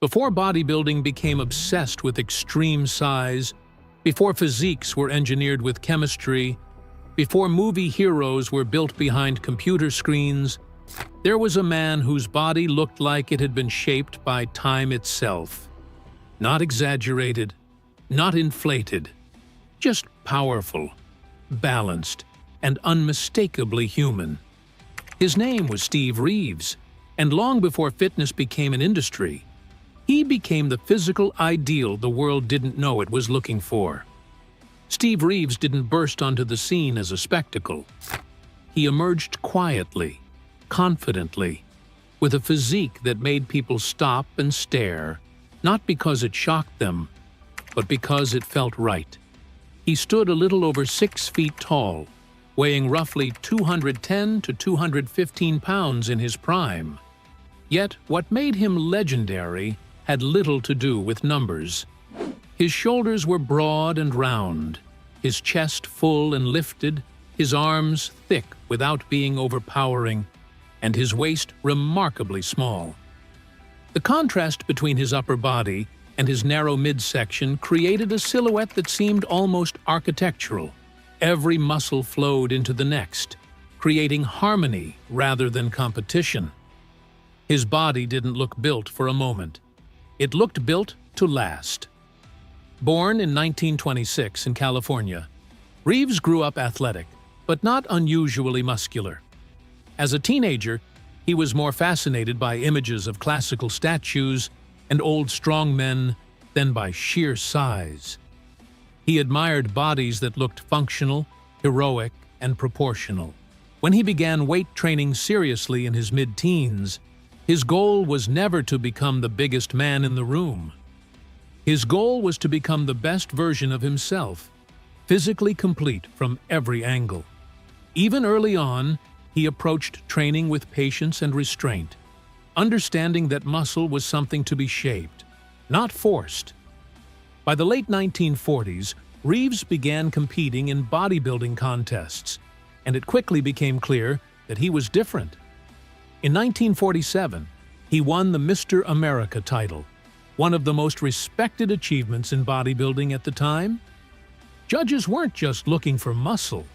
Before bodybuilding became obsessed with extreme size, before physiques were engineered with chemistry, before movie heroes were built behind computer screens, there was a man whose body looked like it had been shaped by time itself. Not exaggerated, not inflated, just powerful, balanced, and unmistakably human. His name was Steve Reeves, and long before fitness became an industry, he became the physical ideal the world didn't know it was looking for. Steve Reeves didn't burst onto the scene as a spectacle. He emerged quietly, confidently, with a physique that made people stop and stare, not because it shocked them, but because it felt right. He stood a little over 6 feet tall, weighing roughly 210 to 215 pounds in his prime. Yet what made him legendary had little to do with numbers. His shoulders were broad and round, his chest full and lifted, his arms thick without being overpowering, and his waist remarkably small. The contrast between his upper body and his narrow midsection created a silhouette that seemed almost architectural. Every muscle flowed into the next, creating harmony rather than competition. His body didn't look built for a moment. It looked built to last. Born in 1926 in California, Reeves grew up athletic, but not unusually muscular. As a teenager, he was more fascinated by images of classical statues and old strongmen than by sheer size. He admired bodies that looked functional, heroic, and proportional. When he began weight training seriously in his mid-teens, his goal was never to become the biggest man in the room. His goal was to become the best version of himself, physically complete from every angle. Even early on, he approached training with patience and restraint, understanding that muscle was something to be shaped, not forced. By the late 1940s, Reeves began competing in bodybuilding contests, and it quickly became clear that he was different. In 1947, he won the Mr. America title, one of the most respected achievements in bodybuilding at the time. Judges weren't just looking for muscle.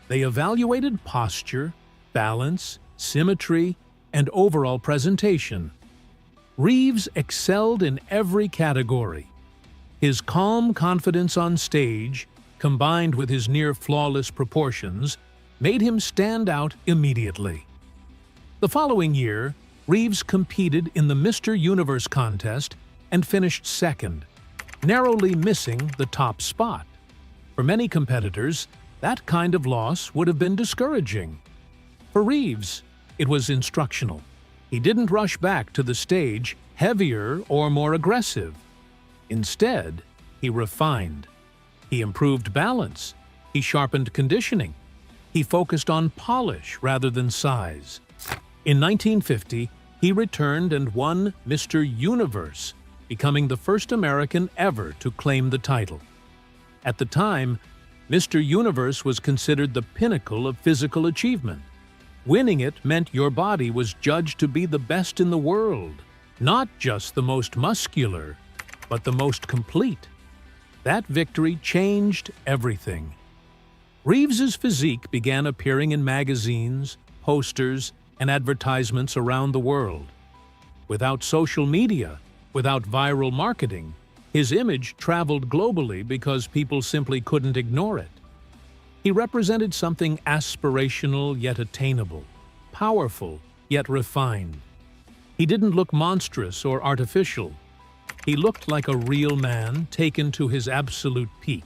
They evaluated posture, balance, symmetry, and overall presentation. Reeves excelled in every category. His calm confidence on stage, combined with his near-flawless proportions, made him stand out immediately. The following year, Reeves competed in the Mr. Universe contest and finished second, narrowly missing the top spot. For many competitors, that kind of loss would have been discouraging. For Reeves, it was instructional. He didn't rush back to the stage heavier or more aggressive. Instead, he refined. He improved balance. He sharpened conditioning. He focused on polish rather than size. In 1950, he returned and won Mr. Universe, becoming the first American ever to claim the title. At the time, Mr. Universe was considered the pinnacle of physical achievement. Winning it meant your body was judged to be the best in the world, not just the most muscular, but the most complete. That victory changed everything. Reeves's physique began appearing in magazines, posters, and advertisements around the world. Without social media, without viral marketing, his image traveled globally because people simply couldn't ignore it. He represented something aspirational yet attainable, powerful yet refined. He didn't look monstrous or artificial. He looked like a real man taken to his absolute peak.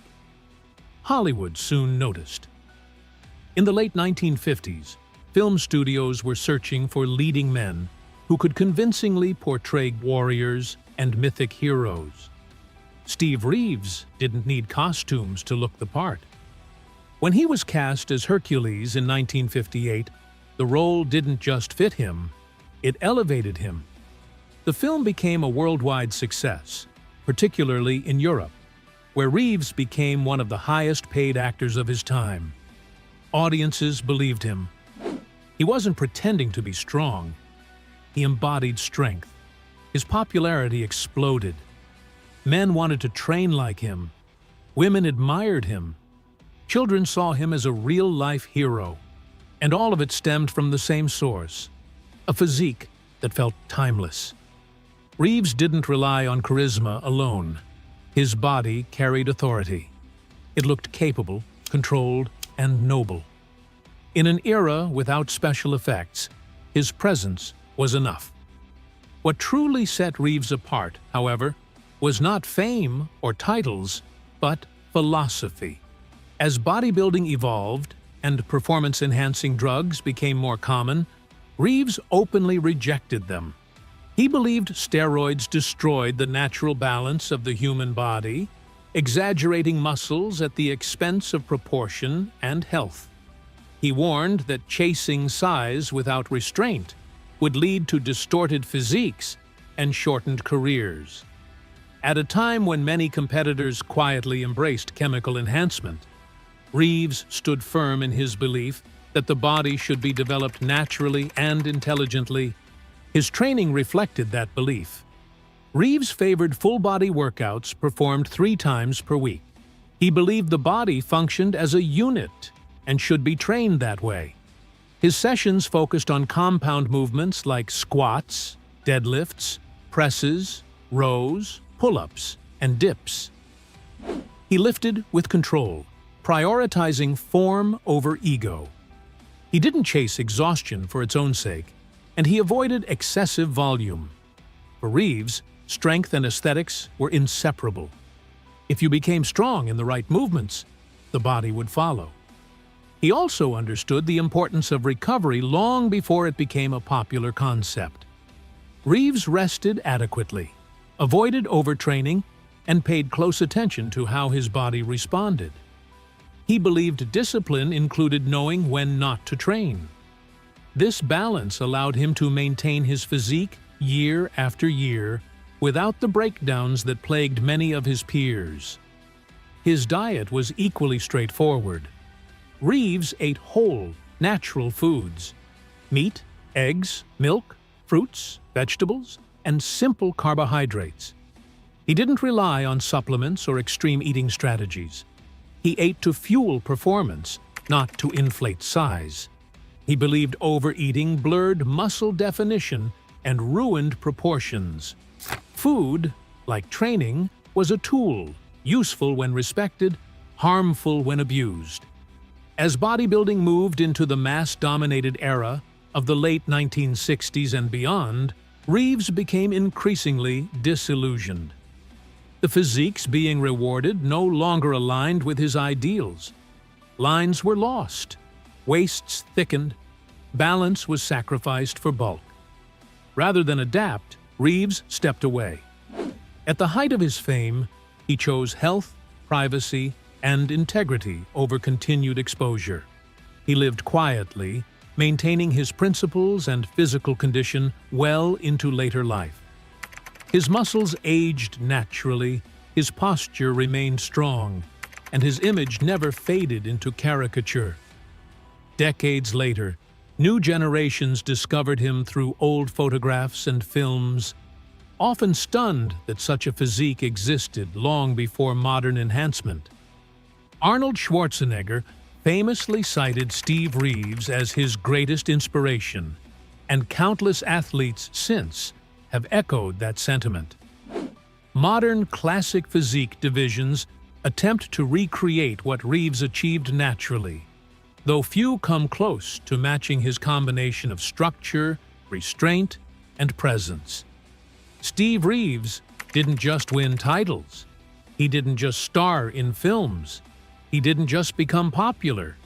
Hollywood soon noticed. In the late 1950s, film studios were searching for leading men who could convincingly portray warriors and mythic heroes. Steve Reeves didn't need costumes to look the part. When he was cast as Hercules in 1958, the role didn't just fit him, it elevated him. The film became a worldwide success, particularly in Europe, where Reeves became one of the highest-paid actors of his time. Audiences believed him. He wasn't pretending to be strong. He embodied strength. his popularity exploded. Men wanted to train like him. Women admired him. Children saw him as a real-life hero. And all of it stemmed from the same source, a physique that felt timeless. Reeves didn't rely on charisma alone. His body carried authority. It looked capable, controlled, and noble. In an era without special effects, his presence was enough. What truly set Reeves apart, however, was not fame or titles, but philosophy. As bodybuilding evolved and performance-enhancing drugs became more common, Reeves openly rejected them. He believed steroids destroyed the natural balance of the human body, exaggerating muscles at the expense of proportion and health. He warned that chasing size without restraint would lead to distorted physiques and shortened careers. At a time when many competitors quietly embraced chemical enhancement, Reeves stood firm in his belief that the body should be developed naturally and intelligently. His training reflected that belief. Reeves favored full-body workouts performed 3 times per week. He believed the body functioned as a unit and should be trained that way. His sessions focused on compound movements like squats, deadlifts, presses, rows, pull-ups, and dips. He lifted with control, prioritizing form over ego. He didn't chase exhaustion for its own sake, and he avoided excessive volume. For Reeves, strength and aesthetics were inseparable. If you became strong in the right movements, the body would follow. He also understood the importance of recovery long before it became a popular concept. Reeves rested adequately, avoided overtraining, and paid close attention to how his body responded. He believed discipline included knowing when not to train. This balance allowed him to maintain his physique year after year without the breakdowns that plagued many of his peers. His diet was equally straightforward. Reeves ate whole, natural foods: meat, eggs, milk, fruits, vegetables, and simple carbohydrates. He didn't rely on supplements or extreme eating strategies. He ate to fuel performance, not to inflate size. He believed overeating blurred muscle definition and ruined proportions. Food, like training, was a tool, useful when respected, harmful when abused. As bodybuilding moved into the mass-dominated era of the late 1960s and beyond, Reeves became increasingly disillusioned. The physiques being rewarded no longer aligned with his ideals. Lines were lost, waists thickened, balance was sacrificed for bulk. Rather than adapt, Reeves stepped away. At the height of his fame, he chose health, privacy, and integrity over continued exposure. He lived quietly, maintaining his principles and physical condition well into later life. His muscles aged naturally, his posture remained strong, and his image never faded into caricature. Decades later, new generations discovered him through old photographs and films, often stunned that such a physique existed long before modern enhancement. Arnold Schwarzenegger famously cited Steve Reeves as his greatest inspiration, and countless athletes since have echoed that sentiment. Modern classic physique divisions attempt to recreate what Reeves achieved naturally, though few come close to matching his combination of structure, restraint, and presence. Steve Reeves didn't just win titles. He didn't just star in films. He didn't just become popular.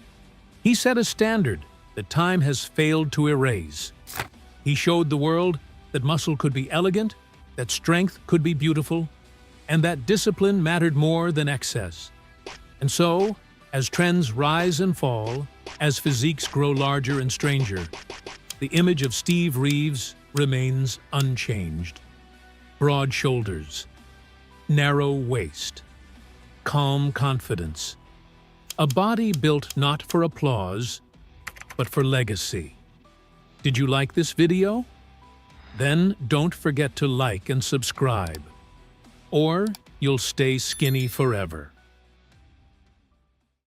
He set a standard that time has failed to erase. He showed the world that muscle could be elegant, that strength could be beautiful, and that discipline mattered more than excess. And so, as trends rise and fall, as physiques grow larger and stranger, the image of Steve Reeves remains unchanged. Broad shoulders, narrow waist, calm confidence. A body built not for applause, but for legacy. Did you like this video? Then don't forget to like and subscribe, or you'll stay skinny forever.